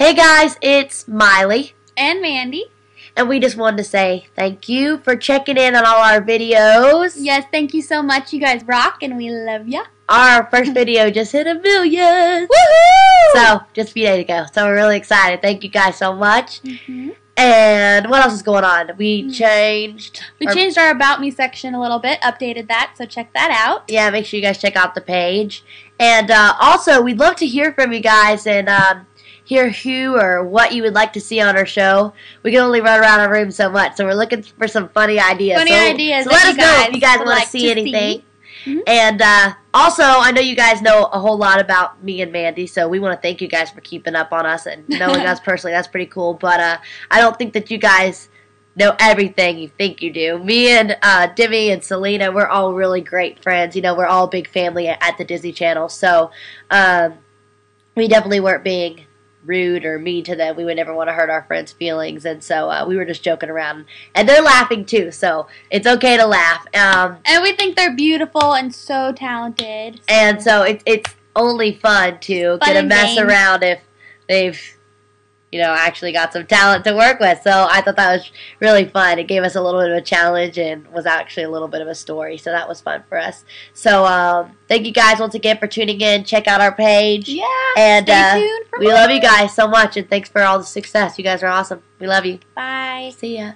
Hey guys, it's Miley, and Mandy. and we just wanted to say thank you for checking in on all our videos. Yes, thank you so much. You guys rock, and we love ya. Our first video just hit 1 million. Woohoo! So, just a few days ago. So, we're really excited. Thank you guys so much. Mm-hmm. And what else is going on? We changed our About Me section a little bit, updated that, so check that out. Yeah, make sure you guys check out the page. And also, we'd love to hear from you guys and hear who or what you would like to see on our show. We can only run around our room so much, so we're looking for some funny ideas. So let us know if you guys want to see anything. Mm-hmm. And also, I know you guys know a whole lot about me and Mandy, so we want to thank you guys for keeping up on us and knowing us personally. That's pretty cool. But I don't think that you guys know everything you think you do. Me and Demi and Selena, we're all really great friends. You know, we're all a big family at the Disney Channel. So we definitely weren't being rude or mean to them. We would never want to hurt our friends' feelings, and so we were just joking around, and they're laughing too, so it's okay to laugh. And we think they're beautiful and so talented. And so it's only fun to get to mess around if they've, actually got some talent to work with. So I thought that was really fun. It gave us a little bit of a challenge and was actually a little bit of a story. So that was fun for us. So thank you guys once again for tuning in. Check out our page. Yeah. And stay tuned for we love you guys so much. And thanks for all the success. You guys are awesome. We love you. Bye. See ya.